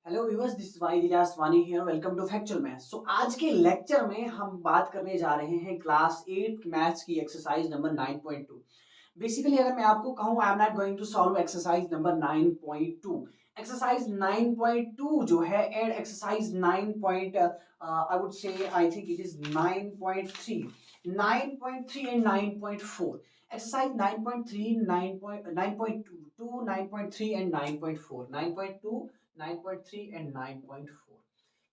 Hello viewers, this is Y Dilas Wani here. Welcome to factual maths. आज के lecture में हम बात करने जा रहे हैं क्लास 8 मैथ्स की एक्सरसाइज नंबर 9.2। बेसिकली अगर मैं आपको कहूँ, I am not going to solve exercise number 9.2। Exercise 9.2 जो है and exercise 9 point I would say I think it is 9.3, 9.3 and 9.4। Exercise 9.3, 9.2, 9.3 and 9.4, 9.2, 9.3 and 9.4,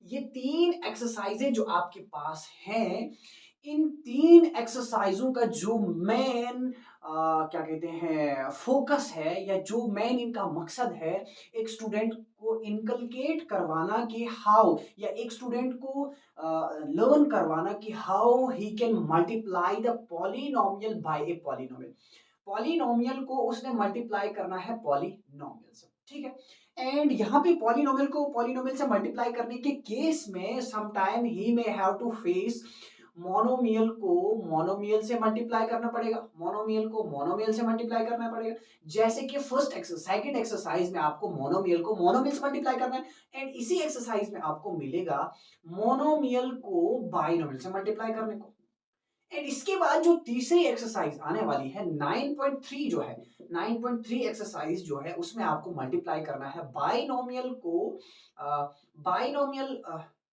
ये तीन एक्सरसाइजें जो आपके पास हैं। इन तीन एक्सरसाइजों का जो मेन क्या कहते हैं फोकस है, या जो मेन इनका मकसद है, एक स्टूडेंट को इनकलकेट करवाना कि हाउ, या एक स्टूडेंट को लर्न करवाना कि how he can multiply the polynomial by a polynomial. Polynomial को उसने मल्टीप्लाई करना है पॉलिनोमियल से, ठीक है। एंड यहाँ पे पॉलिनोमियल को पॉलिनोमियल से मल्टीप्लाई करने के केस में सम टाइम ही may have to face monomial को मोनोमियल से मल्टीप्लाई करना पड़ेगा, मोनोमियल को मोनोमियल से मल्टीप्लाई करना पड़ेगा। जैसे कि फर्स्ट सेकंड एक्सरसाइज में आपको मोनोमियल को मोनोमियल से मल्टीप्लाई करना है, एंड इसी एक्सरसाइज में आपको मिलेगा मोनोमियल को बाइनोमियल से मल्टीप्लाई करने को। एंड इसके बाद जो तीसरी एक्सरसाइज आने वाली है 9.3 जो है, 9.3 एक्सरसाइज जो है उसमें आपको मल्टीप्लाई करना है बाइनोमियल को बाइनोमियल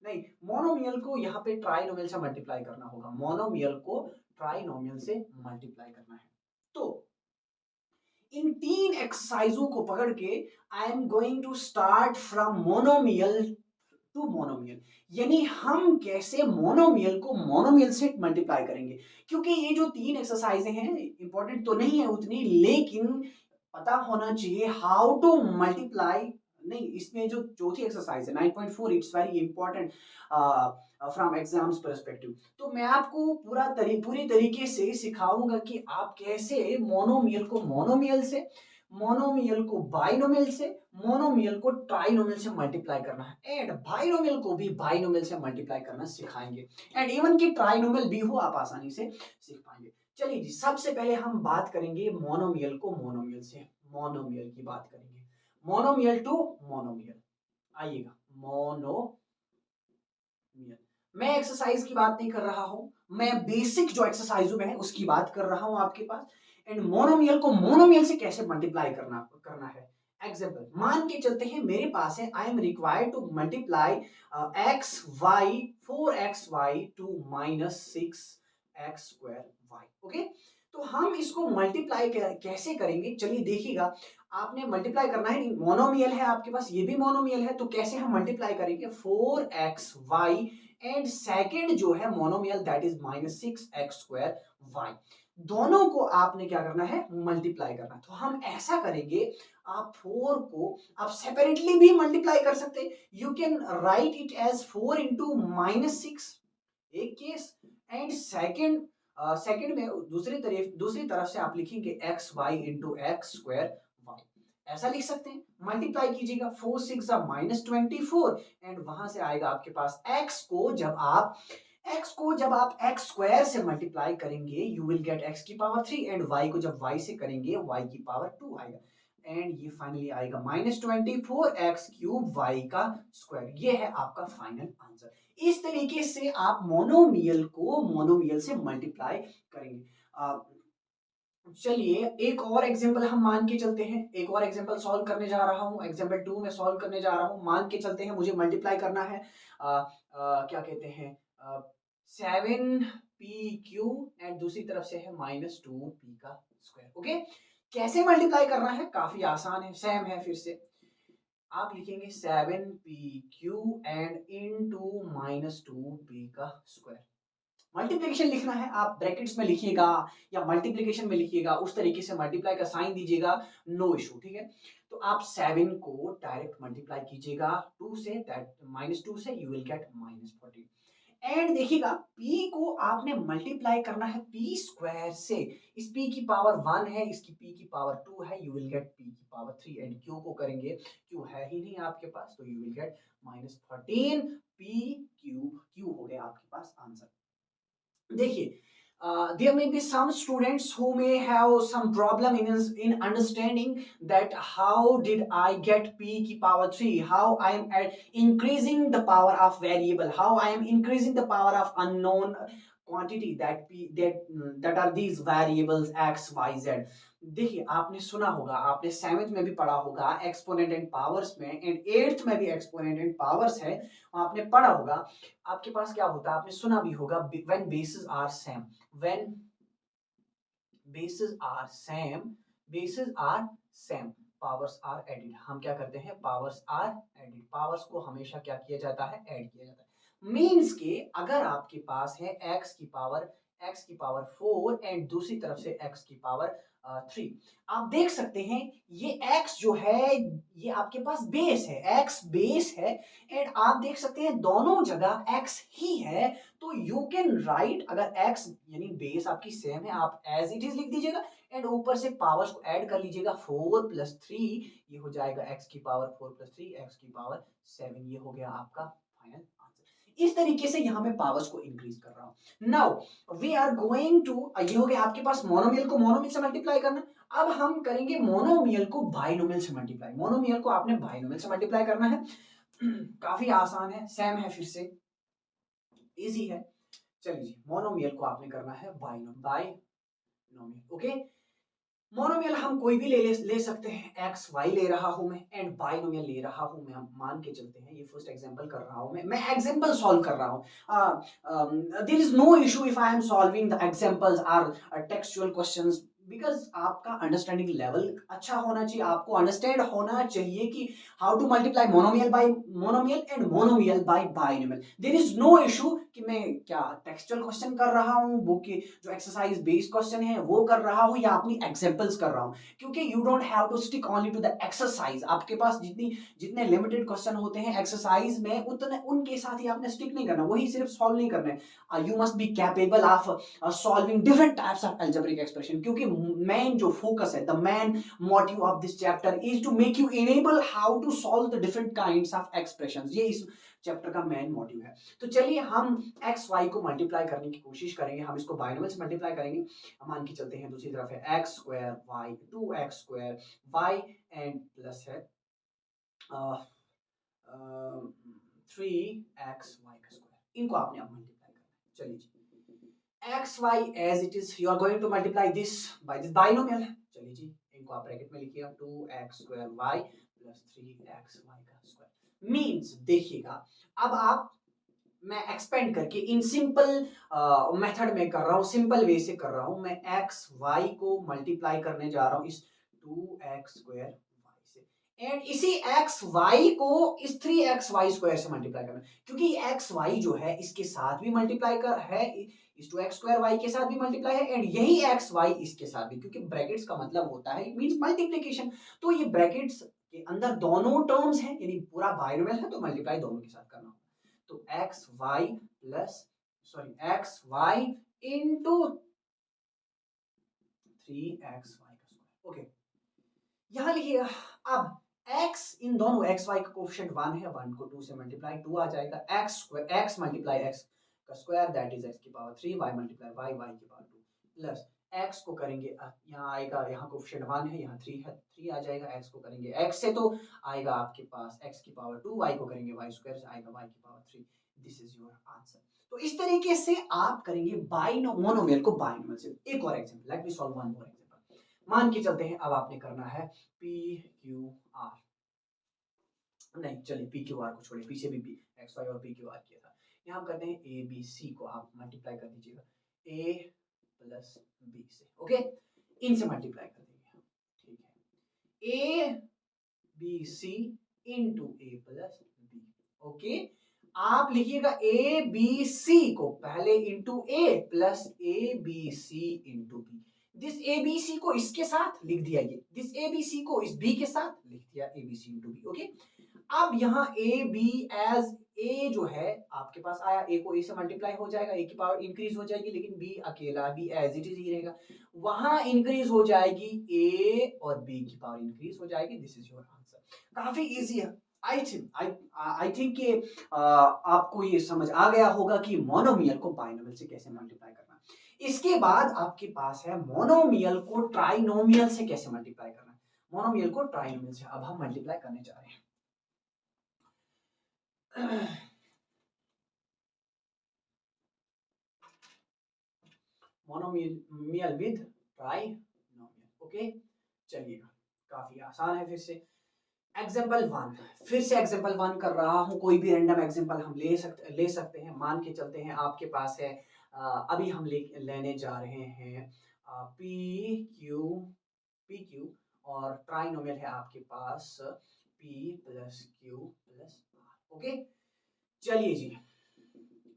नहीं, मोनोमियल को यहाँ पे ट्राइनोमियल से मल्टीप्लाई करना होगा, मोनोमियल को ट्राइनोमियल से मल्टीप्लाई करना है। तो इन तीन एक्सरसाइजों को पकड़ के I am going to start from monomial to monomial, यानी हम कैसे मोनोमियल को मोनोमियल से मल्टीप्लाई करेंगे। क्योंकि ये जो तीन एक्सरसाइजें हैं इंपॉर्टेंट तो नहीं है उतनी, लेकिन पता होना चाहिए हाउ टू मल्टीप्लाई। नहीं, इसमें जो चौथी एक्सरसाइज है 9.4, it's very important from exams perspective. तो मैं आपको पूरी तरीके से सिखाऊंगा कि आप कैसे मोनोमियल को मोनोमियल से, मोनोमियल को बाइनोमियल से, मोनोमियल को ट्राइनोमियल से मल्टीप्लाई करना है, एंड बाइनोमियल को भी बाइनोमियल से मल्टीप्लाई करना सिखाएंगे। एंड इवन की ट्राइनोमियल भी हो आप आसानी से सीख पाएंगे। चलिए जी, सबसे पहले हम बात करेंगे मोनोमियल को मोनोमियल से, मोनोमियल की बात करेंगे, मोनोमियल टू मोनोमियल। आइएगा, मोनोमियल। मैं एक्सरसाइज की बात नहीं कर रहा हूं, मैं बेसिक जो एक्सरसाइज में है उसकी बात कर रहा हूं आपके पास। एंड मोनोमियल को मोनोमियल से कैसे मल्टीप्लाई करना करना है। एग्जाम्पल मान के चलते हैं, मेरे पास है I am required to multiply X Y, 4xy to minus 6x² Y. Okay, तो हम इसको मल्टीप्लाई कैसे करेंगे, चलिए देखिएगा। आपने मल्टीप्लाई करना है, मोनोमियल है आपके पास, ये भी मोनोमियल है, तो कैसे हम मल्टीप्लाई करेंगे 4xy, एंड सेकंड जो है monomial that is -6x² Y. दोनों को आपने क्या करना है, मल्टीप्लाई करना है। तो हम ऐसा करेंगे, आप 4 को आप सेपरेटली भी मल्टीप्लाई कर सकते हैं। You can write it as 4 into -6, एक केस। एंड सेकंड में दूसरी तरफ से आप लिखेंगे x Y into x² Y, ऐसा लिख सकते हैं। मल्टीप्लाई कीजिएगा, 4 6 -24, एंड वहां से आएगा आपके पास x को जब आप x² से मल्टीप्लाई करेंगे यू विल गेट x की पावर 3, एंड y को जब y से करेंगे y की पावर 2 आएगा, एंड ये फाइनली आएगा -24x³ y का स्क्वायर। ये है आपका फाइनल आंसर। इस तरीके से आप मोनोमियल को मोनोमियल से मल्टीप्लाई करेंगे। चलिए एक और एग्जांपल हम मान के चलते हैं, एक और एग्जांपल सॉल्व करने जा रहा हूं, एग्जांपल 2 में सॉल्व करने जा रहा हूं। मान के चलते हैं मुझे मल्टीप्लाई करना है क्या कहते हैं 7p³ एंड दूसरी तरफ से है -2p का स्क्वायर। ओके, कैसे मल्टीप्लाई करना है, काफी आसान है, सेम है। फिर से आप लिखेंगे 7p³ एंड इनटू -2p का स्क्वायर। मल्टीप्लिकेशन लिखना है, आप ब्रैकेट्स में लिखिएगा या मल्टीप्लिकेशन में लिखिएगा, उस तरीके से मल्टीप्लाई का साइन दीजिएगा, नो इशू, ठीक है। तो आप 7 को डायरेक्ट मल्टीप्लाई कीजिएगा 2 से, दैट -2 से यू विल गेट -14। एंड देखिएगा p को आपने मल्टीप्लाई करना है p² से, इस p की पावर 1 है, इसकी p की पावर 2 है, यू विल गेट p की पावर 3, एंड q को करेंगे, q है ही नहीं आपके पास, तो you will gate -14 p cube, q हो गया आपके पास आंसर। देखिए there may be some students who may have some problem in understanding that how did I get p की power 3, how I am increasing the power of variable, how I am increasing the power of unknown quantity that are these variables x y z. देखिए आपने सुना होगा, आपने 7th में भी पढ़ा होगा एक्सपोनेंट एंड पावर्स में, एंड 8th में भी एक्सपोनेंट एंड पावर्स है, आपने पढ़ा होगा। आपके पास क्या होता है, आपने सुना भी होगा, when bases are same, when bases are same powers are added। हम क्या करते हैं, powers are added, powers को हमेशा क्या किया जाता है, ऐड किया जाता है। मीन्स के अगर आपके पास है x की पावर 4 एंड दूसरी तरफ से x की पावर 3, आप देख सकते हैं ये x जो है ये आपके पास बेस है, x बेस है, एंड आप देख सकते हैं दोनों जगह x ही है। तो यू कैन राइट, अगर x यानी बेस आपकी सेम है, आप एज इट इज लिख दीजिएगा, एंड ऊपर से पावर्स को ऐड कर लीजिएगा, 4 + 3 ये हो जाएगा x की पावर 4 + 3 x की पावर 7, ये हो गया आपका फाइनल आंसर। इस तरीके से यहां मैं पावर्स को इंक्रीज कर रहा हूं। Now we are going to, ये हो गया आपके पास मोनोमियल को मोनोमियल से मल्टीप्लाई करना। अब हम करेंगे मोनोमियल को बाइनोमियल से मल्टीप्लाई। मोनोमियल को आपने बाइनोमियल से मल्टीप्लाई करना है। काफी आसान है, सेम है, फिर से इजी है। चलिए मोनोमियल को आपने करना है बाइनोमियल। ओके, मोनोमियल हम कोई भी ले सकते हैं, एक्स वाई ले रहा हूं मैं, एंड बाइनोमियल ले रहा हूं मैं। हम मान के चलते हैं, ये फर्स्ट एग्जांपल कर रहा हूं मैं एग्जांपल सॉल्व कर रहा हूं। There is no issue if I am solving the examples or textual questions, because आपका अंडरस्टैंडिंग लेवल अच्छा होना चाहिए, आपको अंडरस्टैंड होना चाहिए कि how to multiply monomial by monomial and monomial by binomial. There is no issue कि मैं क्या टेक्सचुअल क्वेश्चन कर रहा हूं, बुक के जो एक्सरसाइज बेस्ड क्वेश्चन है वो कर रहा हूं, या अपनी एग्जांपल्स कर रहा हूं, क्योंकि you don't have to stick only to the exercise. आपके पास जितने लिमिटेड क्वेश्चन होते हैं एक्सरसाइज में, उतने उनके साथ ही आपने स्टिक नहीं करना, वही सिर्फ सॉल्व नहीं करना है। You must be capable of solving different types of algebraic expression, क्योंकि मेन जो फोकस है, the main motive of this chapter is to make you enable how to solve the different kinds of expressions. ये इस chapter का main motive है। तो चलिए हम एक्स वाई को मल्टीप्लाई करने की कोशिश करेंगे, हम इसको बाइनोमियल से मल्टीप्लाई करेंगे। मान के चलते हैं दूसरी तरफ है X square Y 2x square Y and plus है 3x वाई का स्क्वायर, इनको आपने अब मल्टीप्लाई करना है। चलिए जी, x y as it is, you are going to multiply this by this binomial. चलिए जी, इनको आप ब्रैकेट में लिखिए, 2x square y plus 3x Y का स्क्वायर। मीन्स देखिएगा, अब आप, मैं एक्सपेंड करके इन सिंपल मेथड में कर रहा हूं, सिंपल वे से कर रहा हूं, मैं एक्स वाई को मल्टीप्लाई करने जा रहा हूं इस 2x स्क्वायर वाई से, एंड इसी एक्स वाई को इस 3x वाई स्क्वायर से मल्टीप्लाई करना, क्योंकि एक्स वाई जो है इसके साथ भी मल्टीप्लाई कर है, इस 2x स्क्वायर वाई के साथ भी मल्टीप्लाई है, एंड यही एक्स वाई इसके साथ भी, क्योंकि ब्रैकेट्स का मतलब होता है इट मींस मल्टीप्लिकेशन। तो ये ब्रैकेट्स के अंदर दोनों टर्म्स हैं, यानी पूरा बाइनोमियल है, तो मल्टीप्लाई दोनों के साथ करना होगा। तो X Y X Y into 3x Y का स्क्वायर। ओके, यहां लिखिएगा। अब x, इन दोनों x y का कोएफिशिएंट 1 है, 1 को 2 से मल्टीप्लाई 2 आ जाएगा, x square x multiply x का स्क्वायर दैट इज x की पावर 3, y मल्टीप्लाई y की पावर 2 प्लस x को करेंगे, यहाँ आएगा, यहाँ कोएफिशिएंट 1 है, यहाँ 3 है, 3 आ जाएगा, x को करेंगे x से तो आएगा आपके पास x की पावर 2, y को करेंगे y स्क्वायर से आएगा y की power 3। This is your answer. तो इस तरीके से आप करेंगे मोनोमियल को बाइनोमियल से। एक और example, let me solve one more example. मान के चलते हैं, अब आपने करना है पी क्यू आर, नहीं चलिए पी क्यू आर को छोड़िए, पीछे भी एक्स वाई और पी क्यू आर किया था। यहाँ हम करते हैं ए बी सी को आप मल्टीप्लाई कर दीजिएगा ए प्लस बी से। ओके, इनसे मल्टीप्लाई कर देंगे, ठीक है, A B C into A plus B. Okay, आप लिखिएगा ए बी सी को पहले into A plus A B C into B. This A B C को इसके साथ लिख दिया, ये दिस ए बी सी को इस बी के साथ लिख दिया, A B C into B. Okay, अब यहाँ ए बी एज ए जो है आपके पास आया, ए को ए से मल्टीप्लाई हो जाएगा, ए की पावर इंक्रीज हो जाएगी, लेकिन बी अकेला भी एज इट इज ही रहेगा, वहां इंक्रीज हो जाएगी ए और बी की पावर इंक्रीज हो जाएगी। This is your answer. काफी इजी है। आई थिंक कि आपको ये समझ आ गया होगा कि मोनोमियल को बाइनोमियल से कैसे मल्टीप्लाई करना। इसके बाद आपके पास है मोनोमियल को ट्राइनोमियल से कैसे मल्टीप्लाई करना है। मोनोमियल को ट्राइनोमियल से अब हम मल्टीप्लाई करने जा रहे हैं। Monomial with trinomial. ओके, चलिएगा, काफी आसान है। फिर से एग्जाम्पल वन, फिर से एग्जाम्पल वन कर रहा हूं। कोई भी रैंडम एग्जाम्पल हम ले सकते हैं। मान के चलते हैं आपके पास है अभी हम लेने जा रहे हैं पी क्यू और ट्राइनोमियल है आपके पास p plus Q plus r. Okay, चलिए जी,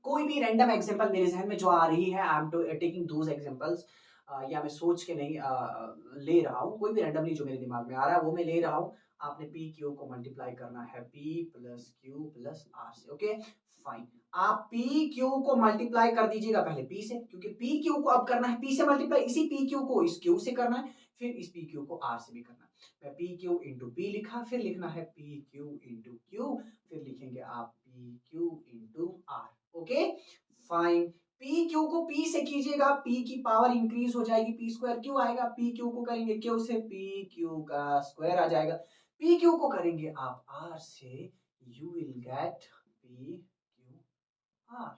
कोई भी रैंडम एग्जांपल मेरे जहन में जो आ रही है, I am taking those examples, या मैं सोच के नहीं ले रहा हूँ, कोई भी रैंडमली जो मेरे दिमाग में आ रहा है वो मैं ले रहा हूँ। आपने पी क्यू को मल्टीप्लाई करना है P plus Q plus R से। ओके फाइन, आप पी क्यू को मल्टीप्लाई कर दीजिएगा पहले पी से, क्योंकि पी क्यू को अब करना है पी से मल्टीप्लाई, इसी पी क्यू को इस क्यू से करना है, फिर इस पी क्यू को आर से भी करना है। मैं पी क्यू इंटू पी लिखा, फिर लिखना है पी क्यू इंटू क्यू, फिर लिखेंगे आप P Q into R. Okay fine, P Q को पी से कीजिएगा, पी की पावर इंक्रीज हो जाएगी, पी स्क्वायर क्यू आएगा, पी क्यू को करेंगे क्यू से, पी क्यू का स्क्वायर आ जाएगा, पी क्यू को करेंगे आप आर से, you will get P Q R.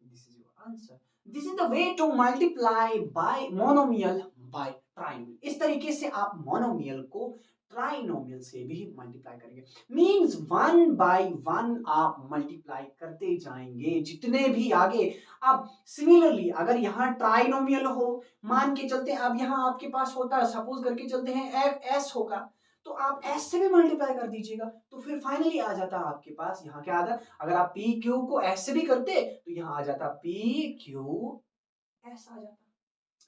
This is your answer. This is the way to multiply by monomial by trinomial. इस तरीके से आप मोनोमियल को ट्राइनोमियल से भी मल्टीप्लाई करेंगे। मींस वन बाय वन आप मल्टीप्लाई करते जाएंगे जितने भी आगे। अब सिमिलरली अगर यहाँ ट्राइनोमियल हो, मान के चलते हैं अब यहाँ आपके पास होता है, सपोज करके चलते हैं एस होगा, तो आप एस से भी मल्टीप्लाई कर दीजिएगा, तो फिर फाइनली आ जाता आपके पास यहाँ क्या आता। अगर आप पी क्यू को एस से भी करते तो यहाँ आ जाता पी क्यू एस आ जाता।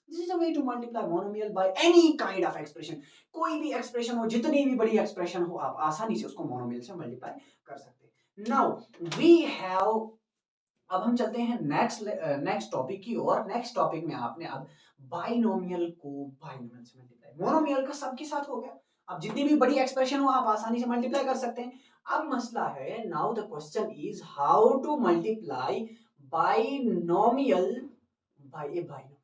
This is a way to multiply monomial by any kind of expression। कोई भी एक्सप्रेशन हो, जितनी भी बड़ी एक्सप्रेशन हो, आप आसानी से उसको मोनोमियल से मल्टीप्लाई कर सकते हैं। नाउ वी हैव, अब हम चलते हैं नेक्स्ट टॉपिक की ओर। नेक्स्ट टॉपिक में आपने अब बाइनोमियल को बाइनोमियल से मल्टीप्लाई, मोनोमियल का सबके साथ हो गया। अब जितनी भी बड़ी एक्सप्रेशन हो आप आसानी से मल्टीप्लाई कर सकते हैं। अब मसला है, now the question is how to multiply binomial by a binomial.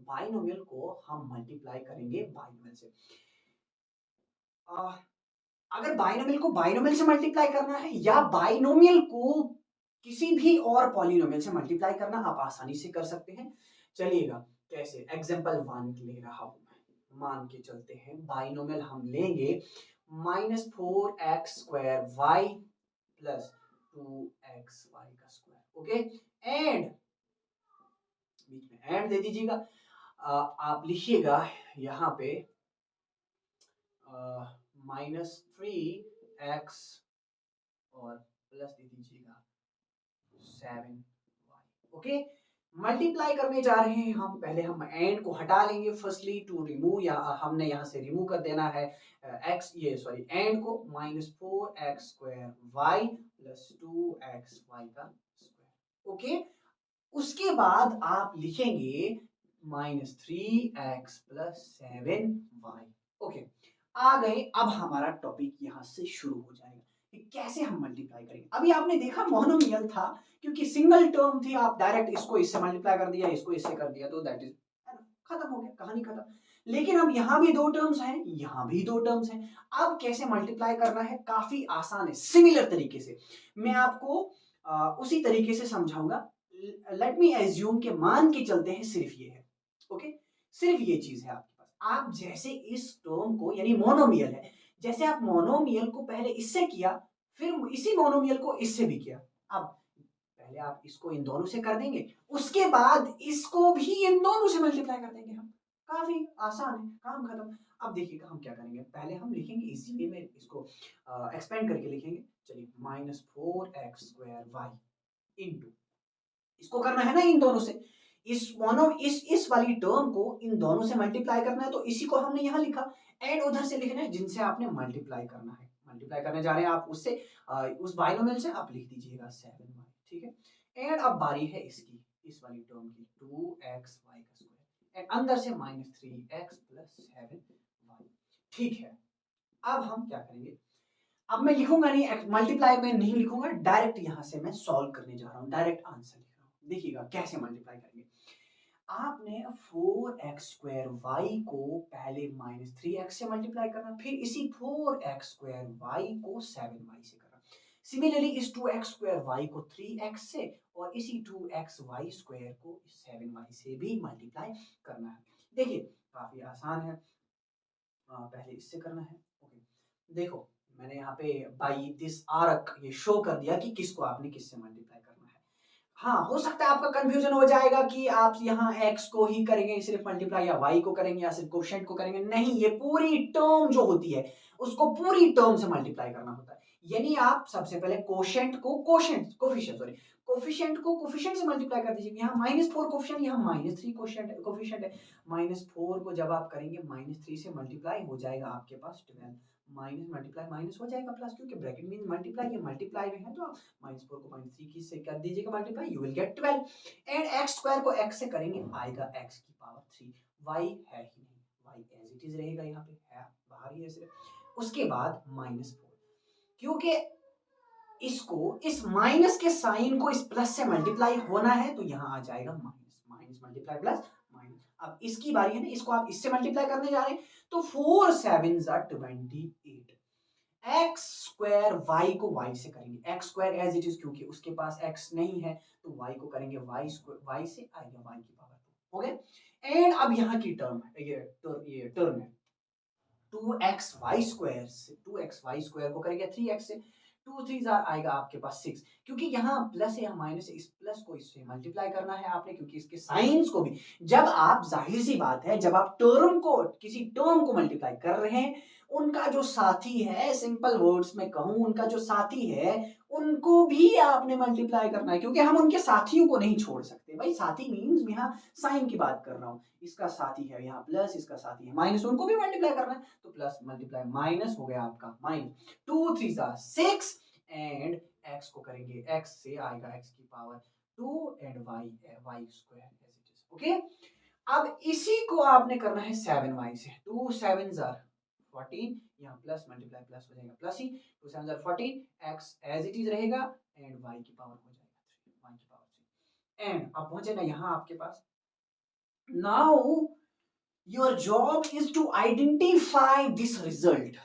Binomial को हम मल्टीप्लाई करेंगे बाइनोमियल से। अगर बाइनोमियल को बाइनोमियल से मल्टीप्लाई करना है या बाइनोमियल को किसी भी और पॉलिनोमियल से मल्टीप्लाई करना, आप आसानी से कर सकते हैं। चलिएगा कैसे, एग्जांपल वन ले रहा हूं मैं। मान के चलते हैं बाइनोमियल हम लेंगे -4x² y प्लस 2xy का स्क्वायर। ओके, एंड बीच में एंड दे दीजिएगा। आप लिखिएगा यहाँ पे -3x और प्लस दे दीजिएगा 7y। ओके, मल्टीप्लाई करने जा रहे हैं हम। पहले हम एंड को हटा लेंगे फर्स्टली टू रिमूव, या हमने यहाँ से रिमूव कर देना है x, ये सॉरी एंड को, -4x² y प्लस 2xy का स्क्वायर। ओके, उसके बाद आप लिखेंगे -3x प्लस 7y। ओके, आ गए। अब हमारा टॉपिक यहां से शुरू हो जाएगा कि कैसे हम मल्टीप्लाई करेंगे। अभी आपने देखा मोनोमियल था, क्योंकि सिंगल टर्म थी, आप डायरेक्ट इसको इससे मल्टीप्लाई कर दिया, इसको इससे कर दिया, तो दैट इज खत्म हो गया, कहानी खत्म। लेकिन अब यहाँ भी दो टर्म्स हैं, यहाँ भी दो टर्म्स हैं। अब कैसे मल्टीप्लाई करना है, काफी आसान है। सिमिलर तरीके से मैं आपको उसी तरीके से समझाऊंगा। लेट मी एज्यूम के मान के चलते हैं सिर्फ ये है। ओके, सिर्फ ये चीज है आपके पास। आप जैसे इस टर्म को, यानी मोनोमियल है, जैसे आप मोनोमियल को पहले इससे किया, फिर इसी मोनोमियल को इससे भी किया। अब पहले आप इसको इन दोनों से कर देंगे, उसके बाद इसको भी इन दोनों से मल्टीप्लाई कर देंगे हम। काफी आसान है, काम खत्म। अब देखिएगा हम क्या करेंगे, पहले हम लिखेंगे इसी वे में, इसको एक्सपेंड करके लिखेंगे। चलिए -4x² y इंटू, इसको करना है ना इन दोनों से, इस वाली टर्म को इन दोनों से मल्टीप्लाई करना है, तो इसी को हमने यहाँ लिखा। एंड उधर से लिखना है जिनसे आपने मल्टीप्लाई करना है, मल्टीप्लाई करने जा रहे हैं आप उससे, उस बाइनोमियल से आप लिख दीजिएगा 7y। ठीक है, एंड अब बारी है इसकी, इस वाली टर्म की 2xy का स्क्वायर, एंड अंदर से -3x प्लस 7y। ठीक है, अब हम क्या करेंगे, अब मैं लिखूंगा नहीं, मल्टीप्लाई में नहीं लिखूंगा, डायरेक्ट यहां से मैं सॉल्व करने जा रहा हूं, डायरेक्ट आंसर लिख रहा हूं। देखिएगा कैसे मल्टीप्लाई करेंगे। आपने 4x² y को पहले -3x से मल्टीप्लाई करना, फिर इसी 4x² y को 7y से करना। सिमिलरली इस 2x² y को 3x से और इसी 2xy² को 7y से भी मल्टीप्लाई करना है। देखिए काफी आसान है, पहले इससे करना है। ओके, देखो मैंने यहाँ पे बाई दिस आर्क ये शो कर दिया कि किसको आपने किससे मल्टीप्लाई करना है। हाँ, हो सकता है आपका कंफ्यूजन हो जाएगा कि आप यहाँ x को ही करेंगे सिर्फ मल्टीप्लाई, या y को करेंगे, या सिर्फ कोशेंट को करेंगे। नहीं, ये पूरी टर्म जो होती है उसको पूरी टर्म से मल्टीप्लाई करना होता है। यानी आप सबसे पहले कोशेंट को कोफिशिएंट से मल्टीप्लाई कर दीजिए। यहाँ -4 कोफिशिएंट, यहाँ -3 कोफिशिएंट है। -4 को जब आप करेंगे -3 से मल्टीप्लाई हो जाएगा आपके पास 12, माइनस मल्टीप्लाई माइनस हो जाएगा प्लस, क्योंकि ब्रैकेट मीन मल्टीप्लाई, ये मल्टीप्लाई में है तो आप -4 को -3 की से कर दीजिएगा multiply, you will gate 12। And x² को x से करेंगे आएगा x की पावर 3। y है ही नहीं, y एज इट इज रहेगा, यहाँ पे है बाहर ही है सिर्फ। उसके बाद -4, क्योंकि इसको इस माइनस के साइन को इस प्लस से मल्टीप्लाई होना है तो यहाँ आ जाएगा minus, minus multiply plus minus. अब इसकी बारी है ना, इसको आप इससे मल्टीप्लाई करने जा रहे हैं तो 4 7 28। x² y को y से करेंगे, x² एज इट इज, क्योंकि उसके पास x नहीं है तो y को करेंगे y से आएगा y की पावर 2। हो गया। एंड अब यहाँ की टर्म है, ये टर्म है 2xy² को करेंगे 3x से, 2 3 आएगा आपके पास 6, क्योंकि यहाँ प्लस है या माइनस है, इस प्लस को इससे मल्टीप्लाई करना है आपने, क्योंकि इसके साइंस को भी जब आप, जाहिर सी बात है, जब आप टर्म को किसी टर्म को मल्टीप्लाई कर रहे हैं, उनका जो साथी है, सिंपल वर्ड्स में कहूं, उनका जो साथी है उनको भी आपने मल्टीप्लाई करना है, क्योंकि हम उनके साथियों को नहीं छोड़ सकते भाई। साथी मीन्स यहाँ साइन की बात कर रहा हूँ, इसका साथी है यहाँ प्लस, इसका साथी है माइनस, उनको भी मल्टीप्लाई करना है तो प्लस मल्टीप्लाई माइनस हो गया आपका माइनस 2 3 6 एंड x को करेंगे x से आएगा x की power 2 and y² as it is. Okay, अब इसी को आपने करना है 7y से, 2 7 14, यहाँ प्लस मल्टीप्लाई प्लस हो जाएगा प्लस ही, 2 7 14, x एज इट इज रहेगा एंड y की पावर हो जाएगा 3, y की पावर 3। एंड अब पहुंचे ना यहाँ आपके पास, now your job is to identify this result.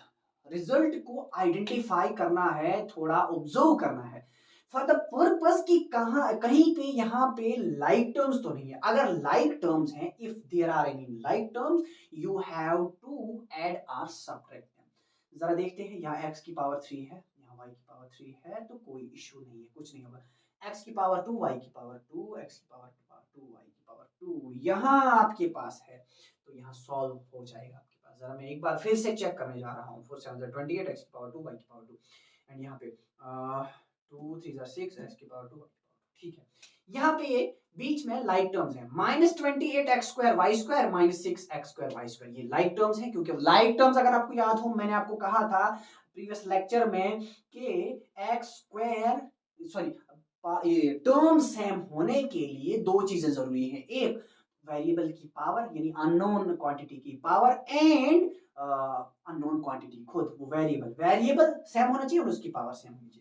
Result को आइडेंटिफाई करना है, थोड़ा ऑब्जर्व करना है फॉर द पर्पस कि कहां कहीं पे यहाँ पे लाइक टर्म्स तो नहीं है। अगर लाइक टर्म्स हैं, if there are any like terms, you have to add और सब्ट्रैक्ट देम। जरा देखते हैं, यहाँ x की पावर 3 है, यहाँ y की पावर 3 है, तो कोई इश्यू नहीं है, कुछ नहीं होगा। x की पावर 2, y की पावर 2, x की पावर 2, y की पावर 2 यहाँ आपके पास है, तो यहाँ सॉल्व हो जाएगा आपके पास। जरा मैं एक बार फिर से चेक करने जा रहा हूँ, 4 7 28, x की पावर 2, y की पावर 2 एंड यहाँ पे 2 3 6, x की पावर 2, ठीक है। यहाँ पे ये बीच में लाइक टर्म्स है, -28x² y² -6x² y², ये लाइक टर्म्स है, क्योंकि लाइक टर्म्स अगर आपको याद हो, मैंने आपको कहा था प्रीवियस लेक्चर में कि x² सॉरी ये टर्म सेम होने के लिए दो चीजें जरूरी है, एक वेरिएबल की पावर यानी अननोन क्वांटिटी की पावर, एंड अननोन क्वांटिटी खुद वो वेरिएबल सेम होना चाहिए और उसकी पावर सेम होनी चाहिए।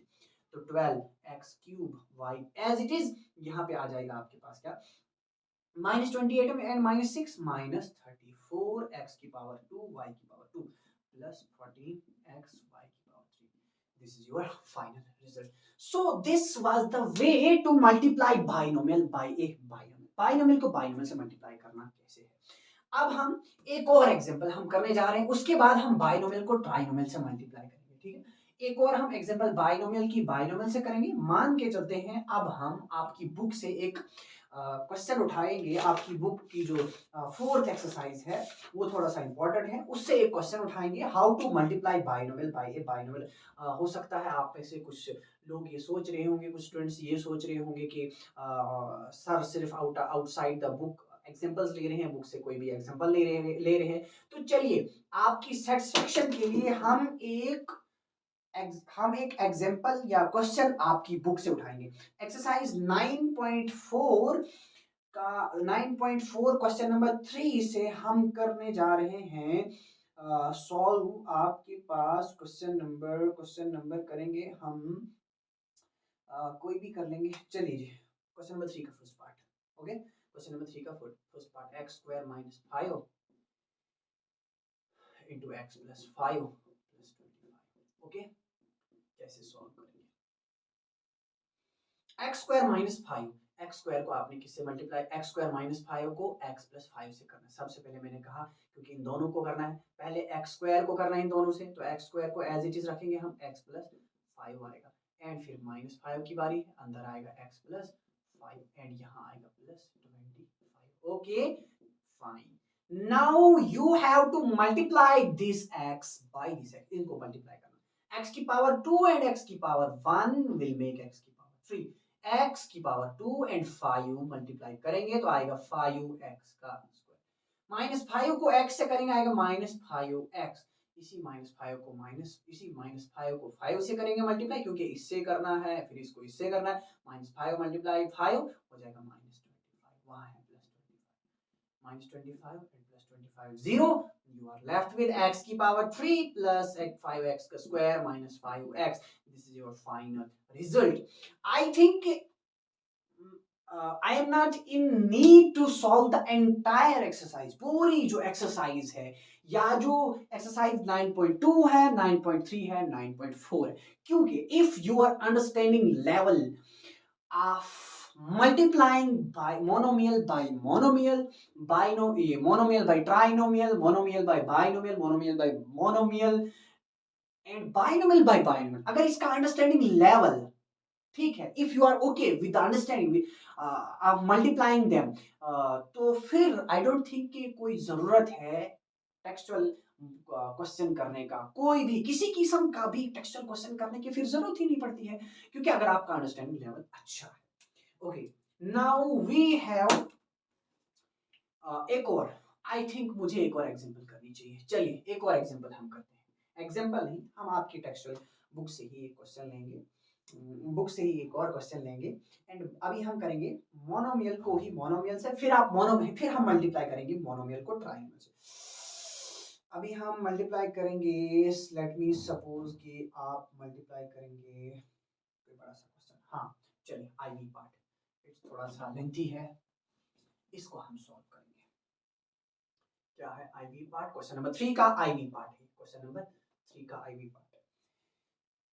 तो 12x³ y as it is यहाँ पे आ जाएगा आपके पास क्या, -28 एंड -6 -34 x की पावर 2 y की पावर 2 प्लस 14 x y की power 3। This is your final result. So this was the way to multiply binomial by a binomial. Binomial को binomial से multiply करना कैसे है। अब हम एक और एग्जांपल हम करने जा रहे हैं, उसके बाद हम बाइनोमियल को ट्राइनोमियल से मल्टीप्लाई करेंगे, ठीक है। एक और हम एग्जांपल बाइनोमियल की बाइनोमियल से करेंगे। मान के चलते हैं, अब हम आपकी बुक से एक क्वेश्चन उठाएंगे, आपकी बुक की जो 4th एक्सरसाइज है वो थोड़ा सा इंपॉर्टेंट है, उससे एक क्वेश्चन उठाएंगे, how to multiply binomial by a binomial. हो सकता है आप में से कुछ लोग ये सोच रहे होंगे, कुछ स्टूडेंट्स ये सोच रहे होंगे कि सर सिर्फ आउटसाइड द बुक एग्जांपल्स ले रहे हैं, बुक से कोई भी एग्जांपल ले रहे हैं। तो चलिए आपकी सेटिस्फेक्शन के लिए हम एक एग्जांपल या क्वेश्चन आपकी बुक से उठाएंगे। एक्सरसाइज 9.4 का 9.4 क्वेश्चन नंबर 3 से हम करने जा रहे हैं सॉल्व। आपके पास क्वेश्चन नंबर करेंगे हम कोई भी कर लेंगे, चलिए क्वेश्चन नंबर 3 का first part. Okay, question number 3 का first part x square minus 5 into x plus 5 plus 25। Okay, कैसे सॉल्व करेंगे? X square minus 5, x square को आपने किससे मल्टीप्लाई, एक्स स्क्वायर माइनस 5 को एक्स प्लस 5 से करना है। सबसे पहले मैंने कहा क्योंकि इन दोनों को करना है, पहले एक्स स्क्वायर को करना है इन दोनों से, तो एक्स स्क्वायर को एज इट इज रखेंगे हम, एक्स प्लस 5 आएगा एंड फिर माइनस 5 की बारी है, अंदर आएगा एक्स प्लस 5 एंड यहाँ आएगा plus 25। Okay fine, now you have to multiply this X by this X, इनको मल्टीप्लाई करना, एक्स की पावर 2 एंड एक्स की पावर 1 विल मेक एक्स की पावर 3, x की पावर 2 एंड 5 मल्टीप्लाई करेंगे तो आएगा 5x का स्क्वायर, माइनस 5 को x से करेंगे आएगा माइनस 5x, इसी माइनस 5 को माइनस 5 को 5 से करेंगे मल्टीप्लाई क्योंकि इससे करना है, फिर इसको इससे करना है, माइनस 5 मल्टीप्लाई 5 हो जाएगा माइनस 25, वहां है plus 25, minus 25 and plus 25 0, you are left with x की पावर 3 plus 5x का square minus 5x, this is your final result. I think I am not in need to solve the entire exercise, पूरी जो exercise है या जो exercise 9.2 है, 9.3 है, 9.4 है, क्योंकि if your understanding level of multiplying by monomial by monomial, monomial by trinomial, monomial by binomial, monomial by monomial and binomial by binomial, अगर इसका अंडरस्टैंडिंग लेवल ठीक है, if you are okay with understanding multiplying them, तो फिर I don't think कि कोई जरूरत है टेक्सचुअल क्वेश्चन करने का, कोई भी किसी किस्म का भी टेक्सचुअल क्वेश्चन करने की फिर जरूरत ही नहीं पड़ती है, क्योंकि अगर आपका अंडरस्टैंडिंग लेवल अच्छा है। ओके, नाउ वी हैव एक और, आई थिंक मुझे एक और एग्जांपल करनी चाहिए, चलिए एक और एग्जांपल हम करते हैं, एग्जांपल नहीं, हम आपकी टेक्सचुअल बुक से ही एक क्वेश्चन लेंगे, बुक से ही एक और क्वेश्चन लेंगे एंड अभी हम करेंगे मोनोमियल को ही मोनोमियल से, फिर हम मल्टीप्लाई करेंगे मोनोमियल को ट्रायंगल से। अभी हम मल्टीप्लाई करेंगे, लेट मी सपोज कि आप मल्टीप्लाई करेंगे कोई बड़ा सा क्वेश्चन, हाँ चलिए आईवी पार्ट, इट्स थोड़ा सा लेंथी है, इसको हम सॉल्व करेंगे। क्या है आईवी पार्ट? क्वेश्चन नंबर 3 का आईवी पार्ट है, क्वेश्चन नंबर 3 का आईवी पार्ट है,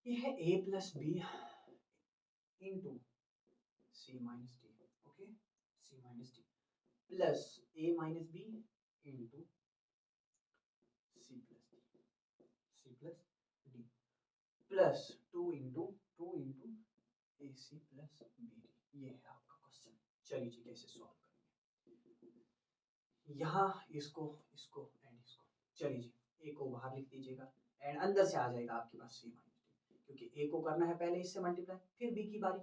ये है a plus B into c minus d, okay, c minus d plus a minus b into c plus d plus 2 into ac plus bd, ये है आपका question. चलिए जी कैसे सॉल्व करेंगे, यहाँ इसको इसको एंड इसको, चलिए जी a को बाहर लिख दीजिएगा एंड अंदर से आ जाएगा आपके पास c minus d, क्योंकि a को करना है पहले इससे मल्टीप्लाई, फिर b की बारी,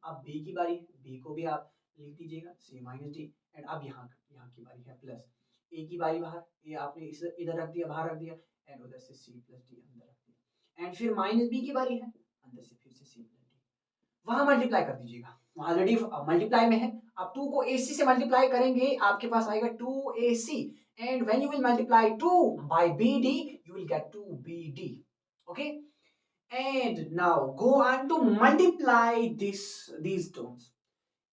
अब b की बारी, b को भी आप लिख दीजिएगा c माइनस डी एंड अब यहाँ की बारी है प्लस a की बारी बाहर, ये आपने इधर रख दिया, बाहर रख दिया एंड उधर से c प्लस डी अंदर रख दिया एंड फिर माइनस b की बारी है, अंदर से फिर से c प्लस डी, वहां मल्टीप्लाई कर दीजिएगा, ऑलरेडी मल्टीप्लाई में है, अब 2 को ac से मल्टीप्लाई करेंगे आपके पास आएगा 2ac and when you will multiply 2 by bd you will get 2bd, okay, and now go on to multiply these terms,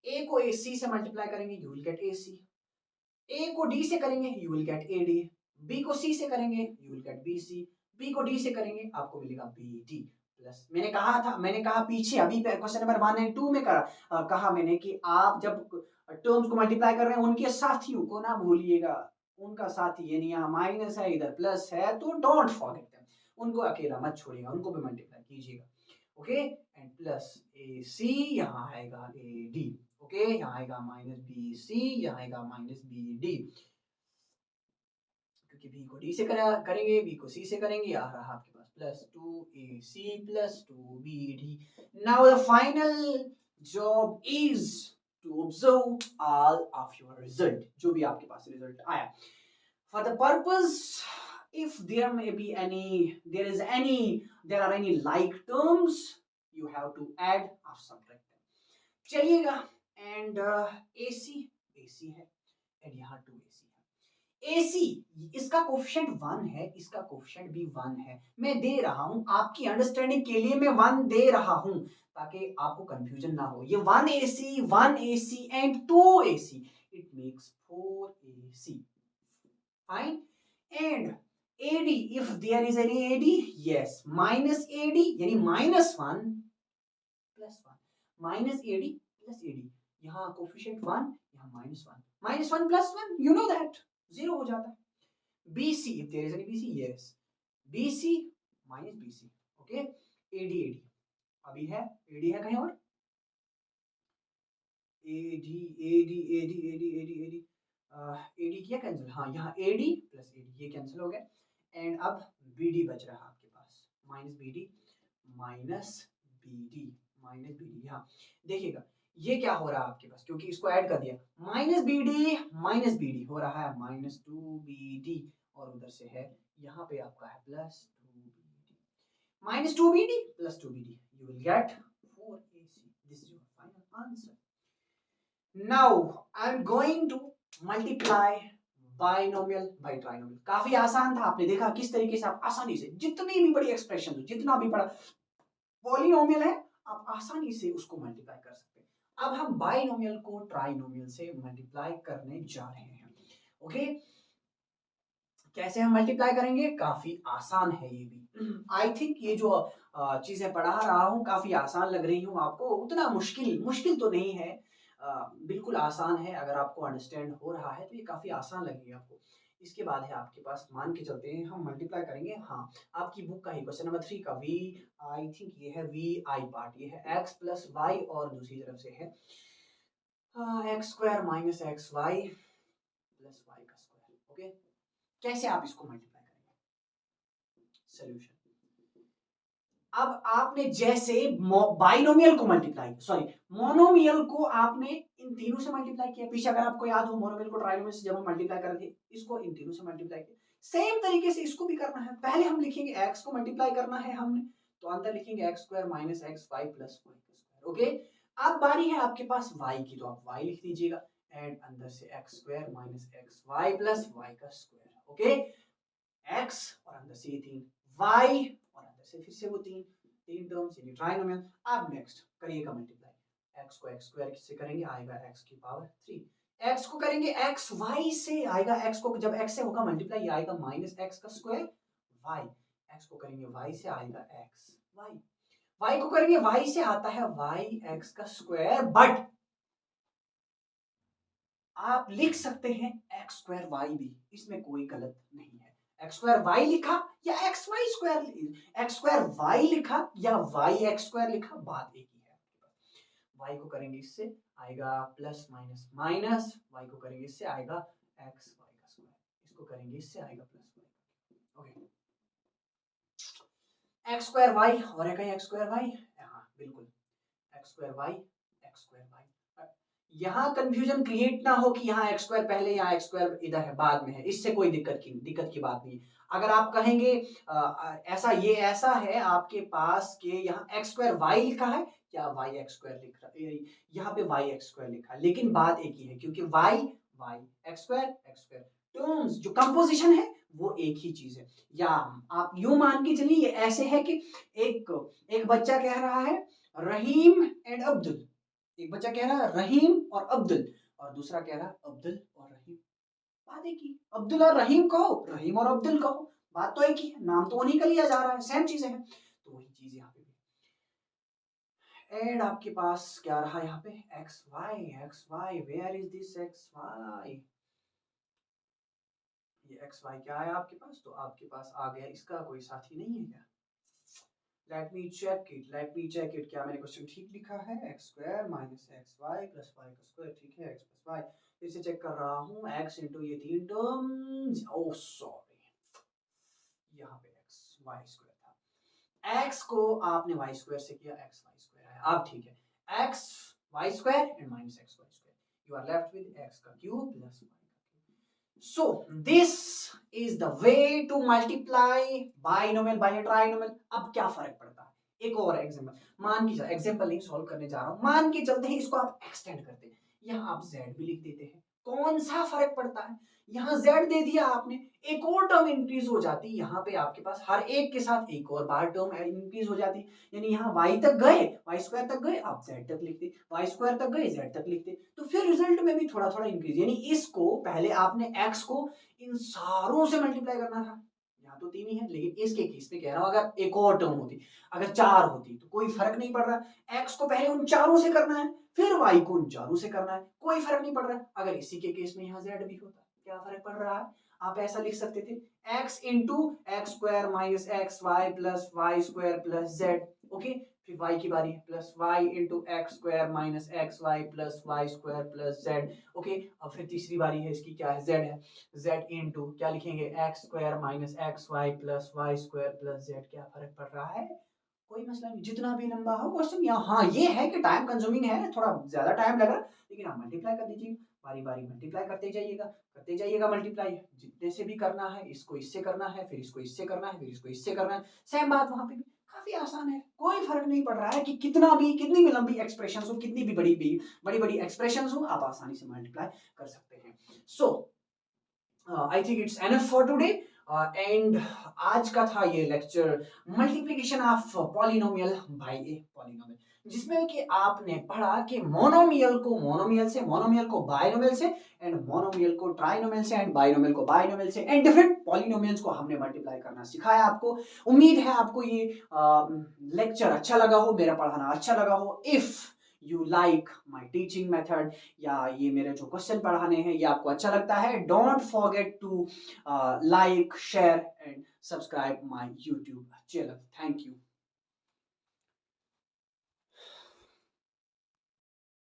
a को ac से मल्टीप्लाई करेंगे you will get ac, a को d से करेंगे you will get ad, b को c से करेंगे you will get bc, b को d से करेंगे आपको मिलेगा bd प्लस, मैंने कहा पीछे अभी क्वेश्चन नंबर 1 एंड 2 में कहा मैंने कि आप जब टर्म्स को मल्टीप्लाई कर रहे हैं उनके साथियों को ना भूलिएगा, उनका साथी यानी यहाँ माइनस है इधर प्लस है तो डोंट फॉरगेट देम, उनको अकेला मत छोड़िएगा, उनको भी मल्टीप्लाई कीजिएगा, ओके, एंड प्लस ए सी, यहाँ आएगा ए डी, ओके, यहाँ आएगा माइनस बी सी, यहाँ आएगा माइनस बी डी, क्योंकि बी को डी से करेंगे, बी को सी से करेंगे, आ रहा आपके पास plus 2ac plus 2bd। Now the final job is to observe all of your result, जो भी आपके पास रिजल्ट आया, for the purpose if there are any like terms you have to add or subtract them, चलिएगा and ac है and यहाँ 2ac है, ac इसका कोफिशिएंट 1 है, इसका कोफिशिएंट भी 1 है, मैं दे रहा हूं आपकी अंडरस्टैंडिंग के लिए, मैं 1 दे रहा हूं ताकि आपको कंफ्यूजन ना हो, ये 1ac and 2ac, it makes 4AC. Fine. And AD, if there is any AD, yes, minus AD यानी -1 plus 1, minus AD plus AD, यहाँ कोफिशिएंट 1, यहाँ -1, -1 plus 1, you know that 0 हो जाता है. BC, if there is any BC, yes, BC minus BC, okay. AD AD अभी है, AD है कहीं और, AD AD AD AD AD AD AD किया कैंसिल, हाँ यहाँ AD प्लस AD ये कैंसिल हो गया. एंड अब BD बच रहा आपके पास, minus BD minus BD minus BD. यहाँ देखिएगा ये क्या हो रहा है आपके पास, क्योंकि इसको ऐड कर दिया, माइनस BD हो रहा है -2BD, और उधर से है यहाँ पे आपका है +2BD, -2BD plus 2BD, you will get 4AC. This is your final answer. Now I am going to multiply binomial by trinomial. काफी आसान था, आपने देखा किस तरीके से आप आसानी से जितनी भी बड़ी एक्सप्रेशन हो, जितना भी बड़ा पॉलिनोमियल है, आप आसानी से उसको मल्टीप्लाई कर सकते हैं. अब हम बाइनोमियल को ट्राइनोमियल से मल्टीप्लाई करने जा रहे हैं. ओके, कैसे हम मल्टीप्लाई करेंगे, काफी आसान है ये भी. आई थिंक ये जो चीजें पढ़ा रहा हूँ काफी आसान लग रही हूँ आपको, उतना मुश्किल तो नहीं है, बिल्कुल आसान है. अगर आपको अंडरस्टैंड हो रहा है तो ये काफी आसान लगेगी आपको. इसके बाद है आपके पास, मान के चलते हैं हम मल्टीप्लाई करेंगे. हाँ, आपकी बुक का ही क्वेश्चन नंबर 3 का वी, आई थिंक ये है वी आई पार्ट, ये है x प्लस वाई, और दूसरी तरफ से है X square minus x Y plus Y का स्क्वायर. ओके, कैसे आप इसको मल्टीप्लाई करेंगे, सोल्यूशन. अब आपने जैसे बाइनोमियल को मल्टीप्लाई, सॉरी मोनोमियल को आपने इन तीनों से मल्टीप्लाई किया. पीछे अगर आपको याद हो, मोनोमियल को ट्राइनोमियल से जब हम मल्टीप्लाई कर रहे थे, इसको इन तीनों से मल्टीप्लाई किया. सेम तरीके से इसको भी करना है. पहले हम लिखेंगे x को मल्टीप्लाई करना है हमने, तो अंदर लिखेंगे x square minus x Y plus Y का स्क्वायर. ओके, अब बारी है आपके पास y की, तो आप y लिख दीजिएगा, एंड अंदर से x square minus x Y plus Y का स्क्वायर. ओके, x और अंदर से ये 3 y, और अंदर से फिर से वो तीन टर्म्स यानी ट्राइनोमियल. अब नेक्स्ट करिएगा मल्टीप्लाई. x को x स्क्वायर किससे करेंगे, आएगा x की पावर 3. x को करेंगे x y से, आएगा x को जब x से होगा मल्टीप्लाई, ये आएगा माइनस x का स्क्वायर y. x को करेंगे y से, आएगा x y. y को करेंगे y से, आता है y x का स्क्वायर. बट आप लिख सकते हैं x स्क्वायर y भी, इसमें कोई गलत नहीं है. एक्स स्क्वायर वाई लिखा या X Y square, X square Y लिखा या वाई एक्स स्क्वायर लिखा, बात एक ही है. वाई को करेंगे इससे, आएगा प्लस माइनस माइनस, वाई को करेंगे इससे, आएगा एक्स वाई का स्क्वायर. इसको करेंगे इससे, आएगा plus Y. Okay, X square Y, और है कहीं एक्स स्क्वायर वाई, हाँ बिल्कुल, X square Y X square Y. यहाँ कंफ्यूजन क्रिएट ना हो कि यहाँ एक्स स्क्वायर पहले या एक्स स्क्वायर इधर है बाद में है, इससे कोई दिक्कत की बात नहीं. अगर आप कहेंगे ऐसा, ये ऐसा है आपके पास कि यहाँ एक्स स्क्वायर वाई लिखा है या वाई एक्स स्क्वायर लिख रहा है, यहाँ पे वाई एक्स स्क्वायर लिखा है, लेकिन बात एक ही है, क्योंकि Y Y X square terms जो कंपोजिशन है वो एक ही चीज है. या आप यूं मान के चलिए, ये ऐसे है कि एक बच्चा कह रहा है रहीम एंड अब्दुल, एक बच्चा कह रहा है रहीम और अब्दुल, और दूसरा कह रहा है अब्दुल और रहीम. बात एक ही, अब्दुल और रहीम कहो, रहीम और अब्दुल कहो, बात तो एक ही है, नाम तो उन्हीं का लिया जा रहा है, सेम चीजें हैं. तो वही चीज यहाँ पे भी. एंड आपके पास क्या रहा यहाँ पे, X Y, where is this X Y, ये एक्स वाई क्या है आपके पास, तो आपके पास आ गया, इसका कोई साथी नहीं है क्या. Let me check it. क्या मैंने क्वेश्चन ठीक लिखा है, X square minus x Y plus Y का स्क्वायर, ठीक है, एक्स प्लस वाई. फिर से चेक कर रहा हूँ, एक्स इंटू ये तीन टर्म्स, ओह सॉरी, यहाँ पे एक्स वाई स्क्वायर था, एक्स को आपने वाई स्क्वायर से किया, एक्स वाई स्क्वायर है. अब ठीक है, x Y square and minus x Y square, you are left with x का cube plus y. So this is the way to multiply binomial by trinomial. अब क्या फर्क पड़ता है, एक और एग्जांपल मान के, एग्जांपल नहीं सॉल्व करने जा रहा हूं, मान के चलते हैं इसको आप एक्सटेंड करते हैं, यहाँ आप z भी लिख देते हैं, कौन सा फर्क पड़ता है? यहाँ z दे दिया आपने, एक और टर्म इंक्रीज हो जाती, यहाँ पे आपके पास हर एक के साथ एक और बार टर्म इंक्रीज हो जाती, यानी यहाँ y तक गए, y स्क्वायर तक गए, आप z तक लिखते, y स्क्वायर तक गए, z तक लिखते, तो फिर रिजल्ट में भी थोड़ा थोड़ा इंक्रीज, यानी इसको पहले आपने x को इन सारों से मल्टीप्लाई करना था, यहाँ तो 3 ही है, लेकिन इसके केस में कह रहा हूं अगर एक और टर्म होती, अगर 4 होती तो कोई फर्क नहीं पड़ रहा, x को पहले उन चारों से करना है, फिर y को उन चारों से करना है, कोई फर्क नहीं पड़ रहा। अगर इसी के केस में यहाँ z भी होता, क्या फर्क पड़ रहा है? आप ऐसा लिख सकते थे x into X square minus x Y plus Y square plus z, okay, फिर y की बारी है, plus y into X square minus x Y plus Y square plus z, okay. अब फिर तीसरी बारी है इसकी, क्या है, z है, z इंटू क्या लिखेंगे, X square minus x Y plus Y square plus z, क्या फर्क पड़ रहा है? कोई मसला नहीं, जितना भी लंबा हो क्वेश्चन, यहाँ हाँ ये है कि टाइम कंज्यूमिंग है, थोड़ा ज्यादा टाइम लगा, लेकिन आप मल्टीप्लाई कर दीजिए, बारी बारी मल्टीप्लाई करते जाइएगा मल्टीप्लाई, जितने से भी करना है, इसको इससे करना है, फिर इसको इससे करना है, फिर इसको इससे करना है, सेम बात वहां पे भी, काफी आसान है, कोई फर्क नहीं पड़ रहा है कि कितना भी, कितनी भी लंबी एक्सप्रेशन हो, कितनी भी बड़ी एक्सप्रेशन हो, आप आसानी से मल्टीप्लाई कर सकते हैं। So I think it's enough for today and आज का था ये lecture multiplication of polynomial by a polynomial, जिसमें कि आपने पढ़ा कि मोनोमियल को मोनोमियल से, मोनोमियल को बाइनोमियल से, एंड मोनोमियल को ट्राइनोमियल से, एंड बाइनोमियल को बाइनोमियल से, एंड डिफरेंट पॉलिनोमियल्स को हमने मल्टीप्लाई करना सिखाया आपको। उम्मीद है आपको ये लेक्चर अच्छा लगा हो, मेरा पढ़ाना अच्छा लगा हो। If you like my teaching method, या ये मेरे जो क्वेश्चन पढ़ाने हैं ये आपको अच्छा लगता है, don't forget to like, share and subscribe my YouTube channel. Thank you.